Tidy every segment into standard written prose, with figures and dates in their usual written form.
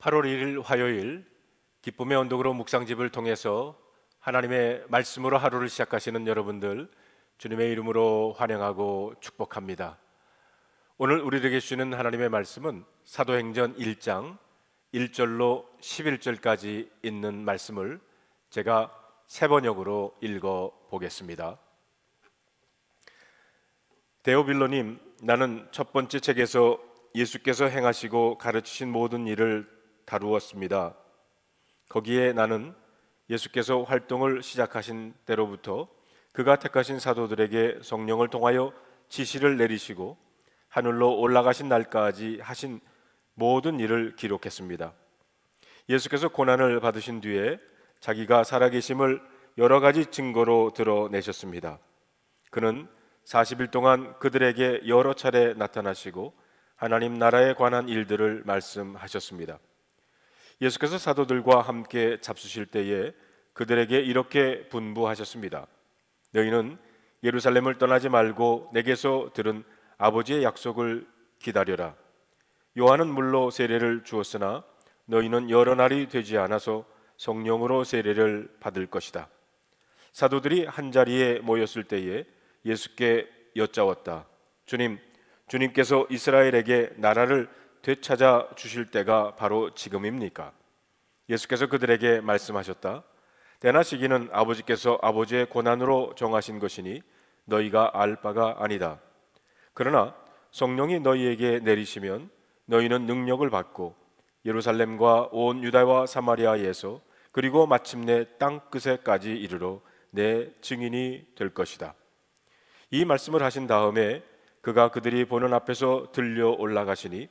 8월 1일 화요일 기쁨의 언덕으로 묵상집을 통해서 하나님의 말씀으로 하루를 시작하시는 여러분들 주님의 이름으로 환영하고 축복합니다. 오늘 우리에게 주시는 하나님의 말씀은 사도행전 1장 1절로 11절까지 있는 말씀을 제가 세 번역으로 읽어 보겠습니다. 데오빌로님, 나는 첫 번째 책에서 예수께서 행하시고 가르치신 모든 일을 다루었습니다. 거기에 나는 예수께서 활동을 시작하신 때로부터 그가 택하신 사도들에게 성령을 통하여 지시를 내리시고 하늘로 올라가신 날까지 하신 모든 일을 기록했습니다. 예수께서 고난을 받으신 뒤에 자기가 살아계심을 여러 가지 증거로 드러내셨습니다. 그는 40일 동안 그들에게 여러 차례 나타나시고 하나님 나라에 관한 일들을 말씀하셨습니다. 예수께서 사도들과 함께 잡수실 때에 그들에게 이렇게 분부하셨습니다. 너희는 예루살렘을 떠나지 말고 내게서 들은 아버지의 약속을 기다려라. 요한은 물로 세례를 주었으나 너희는 여러 날이 되지 않아서 성령으로 세례를 받을 것이다. 사도들이 한자리에 모였을 때에 예수께 여짜왔다. 주님께서 이스라엘에게 나라를 되찾아 주실 때가 바로 지금입니까? 예수께서 그들에게 말씀하셨다. 때나 시기는 아버지께서 아버지의 고난으로 정하신 것이니 너희가 알 바가 아니다. 그러나 성령이 너희에게 내리시면 너희는 능력을 받고 예루살렘과 온 유다와 사마리아에서 그리고 마침내 땅 끝에까지 이르러 내 증인이 될 것이다. 이 말씀을 하신 다음에 그가 그들이 보는 앞에서 들려 올라가시니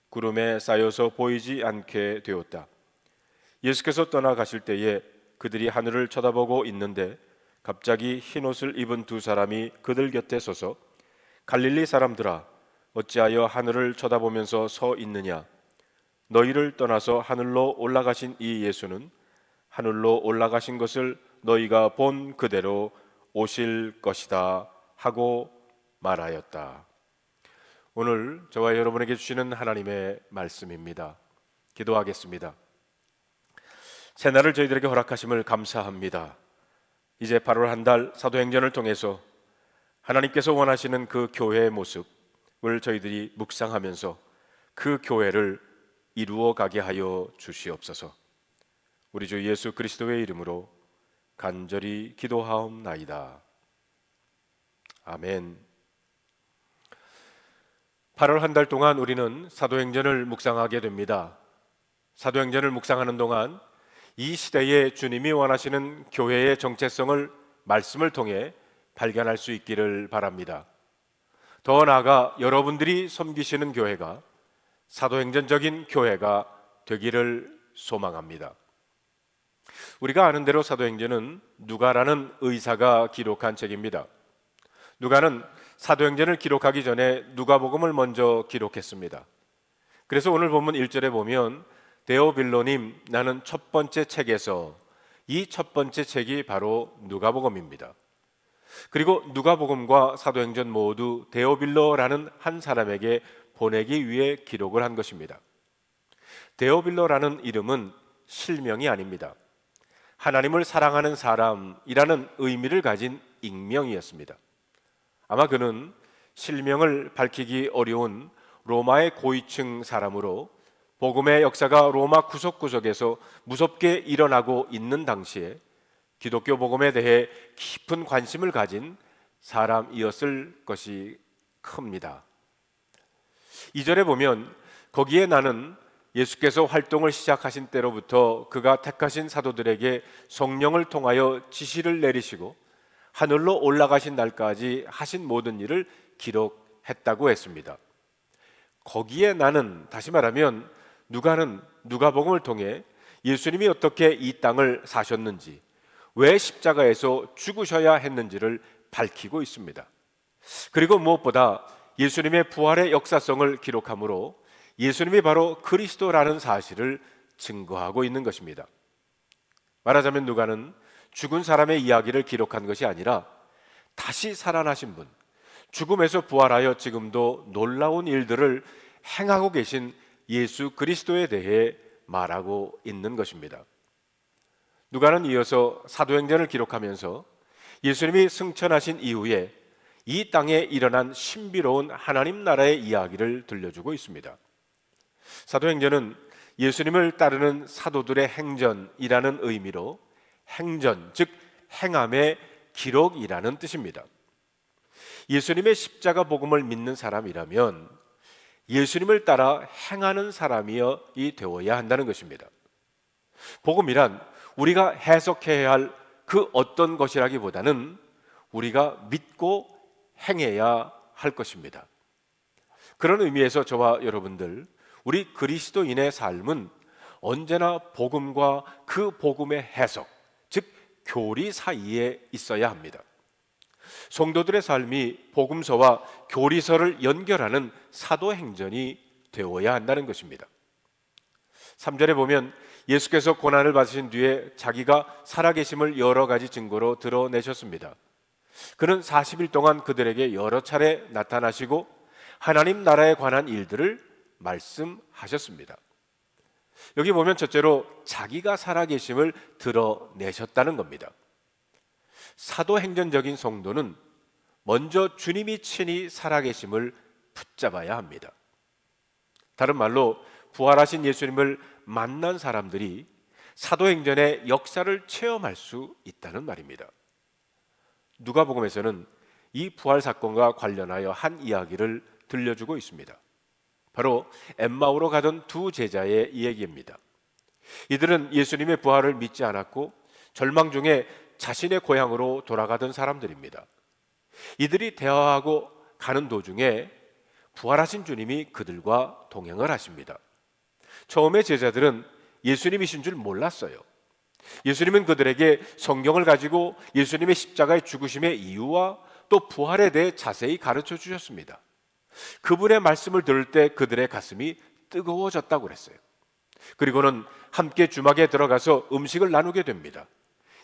구름에 쌓여서 보이지 않게 되었다. 예수께서 떠나가실 때에 그들이 하늘을 쳐다보고 있는데 갑자기 흰옷을 입은 두 사람이 그들 곁에 서서 갈릴리 사람들아, 어찌하여 하늘을 쳐다보면서 서 있느냐? 너희를 떠나서 하늘로 올라가신 이 예수는 하늘로 올라가신 것을 너희가 본 그대로 오실 것이다 하고 말하였다. 오늘 저와 여러분에게 주시는 하나님의 말씀입니다. 기도하겠습니다. 새날을 저희들에게 허락하심을 감사합니다. 이제 8월 한 달 사도행전을 통해서 하나님께서 원하시는 그 교회의 모습을 저희들이 묵상하면서 그 교회를 이루어 가게 하여 주시옵소서. 우리 주 예수 그리스도의 이름으로 간절히 기도하옵나이다. 아멘. 8월 한 달 동안 우리는 사도행전을 묵상하게 됩니다. 사도행전을 묵상하는 동안 이 시대에 주님이 원하시는 교회의 정체성을 말씀을 통해 발견할 수 있기를 바랍니다. 더 나아가 여러분들이 섬기시는 교회가 사도행전적인 교회가 되기를 소망합니다. 우리가 아는 대로 사도행전은 누가라는 의사가 기록한 책입니다. 누가는 사도행전을 기록하기 전에 누가복음을 먼저 기록했습니다. 그래서 오늘 본문 1절에 보면 데오빌로님, 나는 첫 번째 책에서, 이 첫 번째 책이 바로 누가복음입니다. 그리고 누가복음과 사도행전 모두 데오빌로라는 한 사람에게 보내기 위해 기록을 한 것입니다. 데오빌로라는 이름은 실명이 아닙니다. 하나님을 사랑하는 사람이라는 의미를 가진 익명이었습니다. 아마 그는 실명을 밝히기 어려운 로마의 고위층 사람으로 복음의 역사가 로마 구석구석에서 무섭게 일어나고 있는 당시에 기독교 복음에 대해 깊은 관심을 가진 사람이었을 것이 큽니다. 2절에 보면 거기에 나는 예수께서 활동을 시작하신 때로부터 그가 택하신 사도들에게 성령을 통하여 지시를 내리시고 하늘로 올라가신 날까지 하신 모든 일을 기록했다고 했습니다. 거기에 나는, 다시 말하면 누가는 누가복음을 통해 예수님이 어떻게 이 땅을 사셨는지, 왜 십자가에서 죽으셔야 했는지를 밝히고 있습니다. 그리고 무엇보다 예수님의 부활의 역사성을 기록하므로 예수님이 바로 그리스도라는 사실을 증거하고 있는 것입니다. 말하자면 누가는 죽은 사람의 이야기를 기록한 것이 아니라 다시 살아나신 분, 죽음에서 부활하여 지금도 놀라운 일들을 행하고 계신 예수 그리스도에 대해 말하고 있는 것입니다. 누가는 이어서 사도행전을 기록하면서 예수님이 승천하신 이후에 이 땅에 일어난 신비로운 하나님 나라의 이야기를 들려주고 있습니다. 사도행전은 예수님을 따르는 사도들의 행전이라는 의미로 행전, 즉 행함의 기록이라는 뜻입니다. 예수님의 십자가 복음을 믿는 사람이라면 예수님을 따라 행하는 사람이 되어야 한다는 것입니다. 복음이란 우리가 해석해야 할 그 어떤 것이라기보다는 우리가 믿고 행해야 할 것입니다. 그런 의미에서 저와 여러분들, 우리 그리스도인의 삶은 언제나 복음과 그 복음의 해석, 즉 교리 사이에 있어야 합니다. 성도들의 삶이 복음서와 교리서를 연결하는 사도행전이 되어야 한다는 것입니다. 3절에 보면 예수께서 고난을 받으신 뒤에 자기가 살아계심을 여러 가지 증거로 드러내셨습니다. 그는 40일 동안 그들에게 여러 차례 나타나시고 하나님 나라에 관한 일들을 말씀하셨습니다. 여기 보면 첫째로 자기가 살아계심을 드러내셨다는 겁니다. 사도행전적인 성도는 먼저 주님이 친히 살아계심을 붙잡아야 합니다. 다른 말로 부활하신 예수님을 만난 사람들이 사도행전의 역사를 체험할 수 있다는 말입니다. 누가복음에서는 이 부활 사건과 관련하여 한 이야기를 들려주고 있습니다. 바로 엠마오로 가던 두 제자의 이야기입니다. 이들은 예수님의 부활을 믿지 않았고 절망 중에 자신의 고향으로 돌아가던 사람들입니다. 이들이 대화하고 가는 도중에 부활하신 주님이 그들과 동행을 하십니다. 처음에 제자들은 예수님이신 줄 몰랐어요. 예수님은 그들에게 성경을 가지고 예수님의 십자가의 죽으심의 이유와 또 부활에 대해 자세히 가르쳐 주셨습니다. 그분의 말씀을 들을 때 그들의 가슴이 뜨거워졌다고 그랬어요. 그리고는 함께 주막에 들어가서 음식을 나누게 됩니다.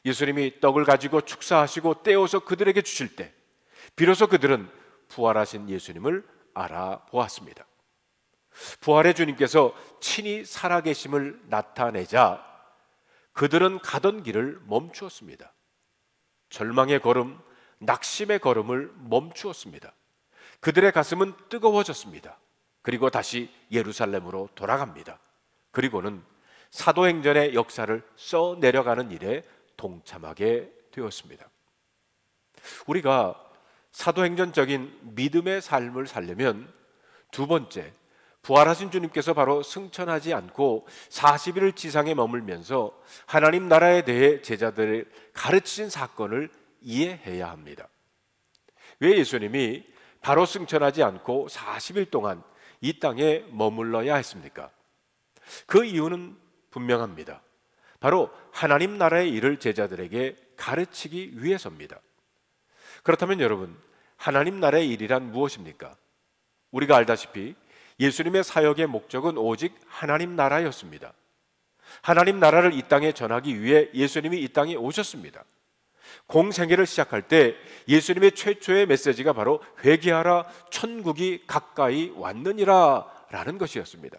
예수님이 떡을 가지고 축사하시고 떼어서 그들에게 주실 때 비로소 그들은 부활하신 예수님을 알아보았습니다. 부활의 주님께서 친히 살아계심을 나타내자 그들은 가던 길을 멈추었습니다. 절망의 걸음, 낙심의 걸음을 멈추었습니다. 그들의 가슴은 뜨거워졌습니다. 그리고 다시 예루살렘으로 돌아갑니다. 그리고는 사도행전의 역사를 써내려가는 일에 동참하게 되었습니다. 우리가 사도행전적인 믿음의 삶을 살려면 두 번째, 부활하신 주님께서 바로 승천하지 않고 40일을 지상에 머물면서 하나님 나라에 대해 제자들을 가르치신 사건을 이해해야 합니다. 왜 예수님이 바로 승천하지 않고 40일 동안 이 땅에 머물러야 했습니까? 그 이유는 분명합니다. 바로 하나님 나라의 일을 제자들에게 가르치기 위해서입니다. 그렇다면 여러분, 하나님 나라의 일이란 무엇입니까? 우리가 알다시피 예수님의 사역의 목적은 오직 하나님 나라였습니다. 하나님 나라를 이 땅에 전하기 위해 예수님이 이 땅에 오셨습니다. 공생애를 시작할 때 예수님의 최초의 메시지가 바로 회개하라, 천국이 가까이 왔느니라 라는 것이었습니다.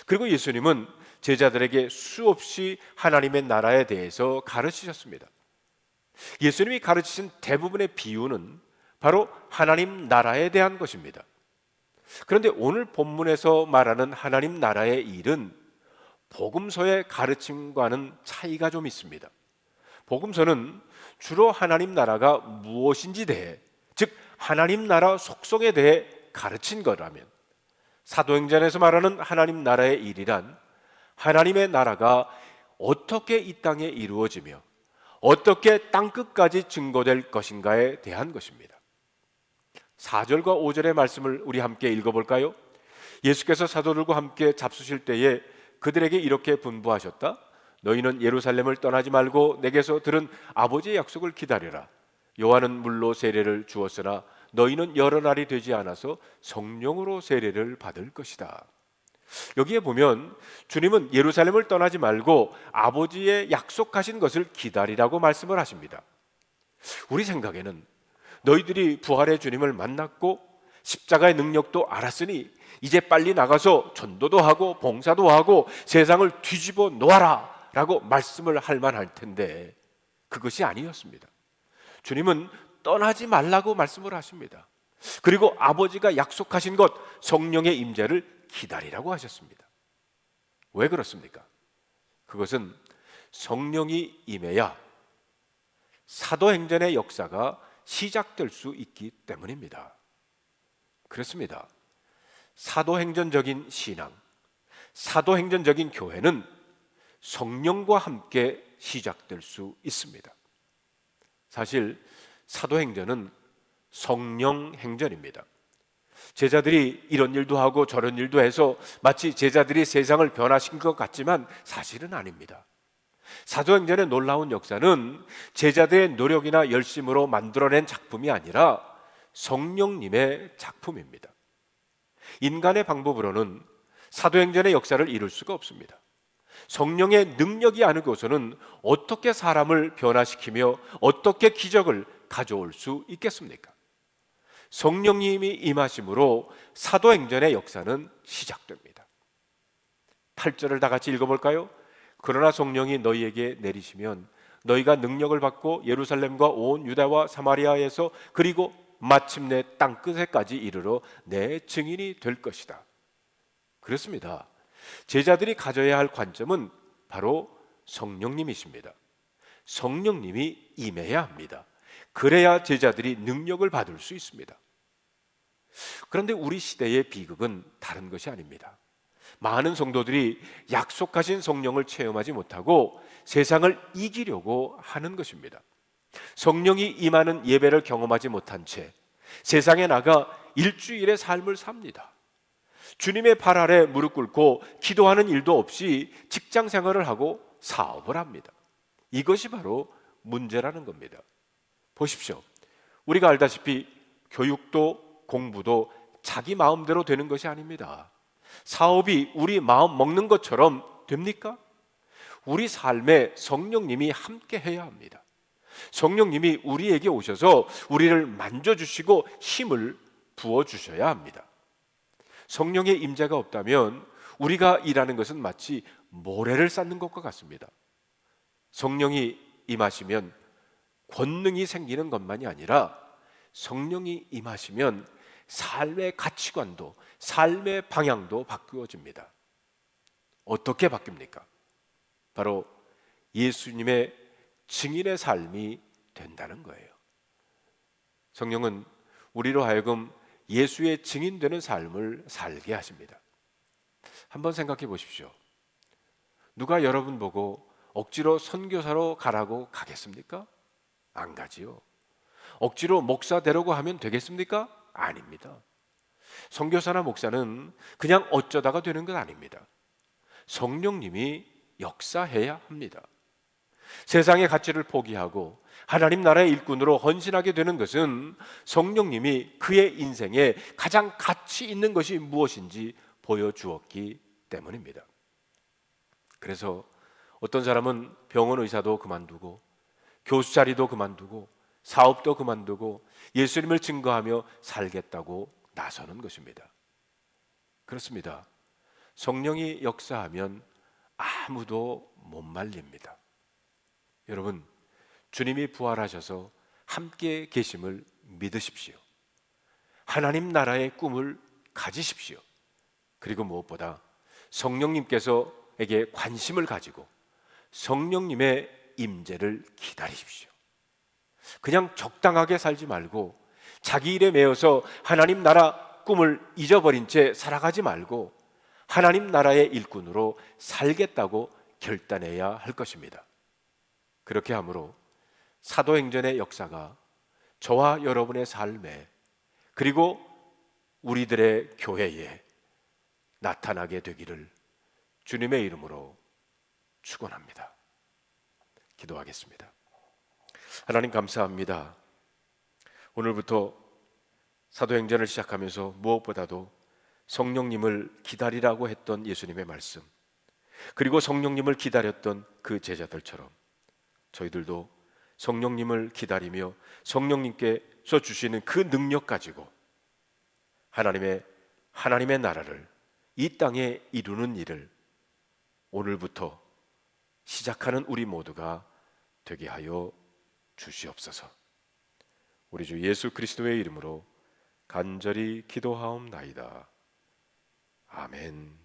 그리고 예수님은 제자들에게 수없이 하나님의 나라에 대해서 가르치셨습니다. 예수님이 가르치신 대부분의 비유는 바로 하나님 나라에 대한 것입니다. 그런데 오늘 본문에서 말하는 하나님 나라의 일은 복음서의 가르침과는 차이가 좀 있습니다. 복음서는 주로 하나님 나라가 무엇인지 대해, 즉 하나님 나라 속성에 대해 가르친 거라면, 사도행전에서 말하는 하나님 나라의 일이란 하나님의 나라가 어떻게 이 땅에 이루어지며 어떻게 땅끝까지 증거될 것인가에 대한 것입니다. 4절과 5절의 말씀을 우리 함께 읽어볼까요? 예수께서 사도들과 함께 잡수실 때에 그들에게 이렇게 분부하셨다. 너희는 예루살렘을 떠나지 말고 내게서 들은 아버지의 약속을 기다려라. 요한은 물로 세례를 주었으나 너희는 여러 날이 되지 않아서 성령으로 세례를 받을 것이다. 여기에 보면 주님은 예루살렘을 떠나지 말고 아버지의 약속하신 것을 기다리라고 말씀을 하십니다. 우리 생각에는 너희들이 부활의 주님을 만났고 십자가의 능력도 알았으니 이제 빨리 나가서 전도도 하고 봉사도 하고 세상을 뒤집어 놓아라 라고 말씀을 할 만할 텐데 그것이 아니었습니다. 주님은 떠나지 말라고 말씀을 하십니다. 그리고 아버지가 약속하신 것 성령의 임재를 기다리라고 하셨습니다. 왜 그렇습니까? 그것은 성령이 임해야 사도행전의 역사가 시작될 수 있기 때문입니다. 그렇습니다. 사도행전적인 신앙, 사도행전적인 교회는 성령과 함께 시작될 수 있습니다. 사실 사도행전은 성령행전입니다. 제자들이 이런 일도 하고 저런 일도 해서 마치 제자들이 세상을 변화시킨 것 같지만 사실은 아닙니다. 사도행전의 놀라운 역사는 제자들의 노력이나 열심으로 만들어낸 작품이 아니라 성령님의 작품입니다. 인간의 방법으로는 사도행전의 역사를 이룰 수가 없습니다. 성령의 능력이 아니고서는 어떻게 사람을 변화시키며 어떻게 기적을 가져올 수 있겠습니까? 성령님이 임하심으로 사도행전의 역사는 시작됩니다. 8절을 다 같이 읽어볼까요? 그러나 성령이 너희에게 내리시면 너희가 능력을 받고 예루살렘과 온 유다와 사마리아에서 그리고 마침내 땅끝에까지 이르러 내 증인이 될 것이다. 그렇습니다. 제자들이 가져야 할 관점은 바로 성령님이십니다. 성령님이 임해야 합니다. 그래야 제자들이 능력을 받을 수 있습니다. 그런데 우리 시대의 비극은 다른 것이 아닙니다. 많은 성도들이 약속하신 성령을 체험하지 못하고 세상을 이기려고 하는 것입니다. 성령이 임하는 예배를 경험하지 못한 채 세상에 나가 일주일의 삶을 삽니다. 주님의 발 아래 무릎 꿇고 기도하는 일도 없이 직장 생활을 하고 사업을 합니다. 이것이 바로 문제라는 겁니다. 보십시오. 우리가 알다시피 교육도 공부도 자기 마음대로 되는 것이 아닙니다. 사업이 우리 마음 먹는 것처럼 됩니까? 우리 삶에 성령님이 함께 해야 합니다. 성령님이 우리에게 오셔서 우리를 만져주시고 힘을 부어주셔야 합니다. 성령의 임재가 없다면 우리가 일하는 것은 마치 모래를 쌓는 것과 같습니다. 성령이 임하시면 권능이 생기는 것만이 아니라 성령이 임하시면 삶의 가치관도 삶의 방향도 바꾸어집니다. 어떻게 바뀝니까? 바로 예수님의 증인의 삶이 된다는 거예요. 성령은 우리로 하여금 예수의 증인되는 삶을 살게 하십니다. 한번 생각해 보십시오. 누가 여러분 보고 억지로 선교사로 가라고 가겠습니까? 안 가지요. 억지로 목사 되려고 하면 되겠습니까? 아닙니다. 선교사나 목사는 그냥 어쩌다가 되는 건 아닙니다. 성령님이 역사해야 합니다. 세상의 가치를 포기하고 하나님 나라의 일꾼으로 헌신하게 되는 것은 성령님이 그의 인생에 가장 가치 있는 것이 무엇인지 보여주었기 때문입니다. 그래서 어떤 사람은 병원 의사도 그만두고 교수 자리도 그만두고 사업도 그만두고 예수님을 증거하며 살겠다고 나서는 것입니다. 그렇습니다. 성령이 역사하면 아무도 못 말립니다. 여러분, 주님이 부활하셔서 함께 계심을 믿으십시오. 하나님 나라의 꿈을 가지십시오. 그리고 무엇보다 성령님께서에게 관심을 가지고 성령님의 임재를 기다리십시오. 그냥 적당하게 살지 말고 자기 일에 매여서 하나님 나라 꿈을 잊어버린 채 살아가지 말고 하나님 나라의 일꾼으로 살겠다고 결단해야 할 것입니다. 그렇게 함으로 사도행전의 역사가 저와 여러분의 삶에 그리고 우리들의 교회에 나타나게 되기를 주님의 이름으로 축원합니다. 기도하겠습니다. 하나님 감사합니다. 오늘부터 사도행전을 시작하면서 무엇보다도 성령님을 기다리라고 했던 예수님의 말씀, 그리고 성령님을 기다렸던 그 제자들처럼 저희들도 성령님을 기다리며 성령님께서 주시는 그 능력 가지고 하나님의 나라를 이 땅에 이루는 일을 오늘부터 시작하는 우리 모두가 되게 하여 주시옵소서. 우리 주 예수 그리스도의 이름으로 간절히 기도하옵나이다. 아멘.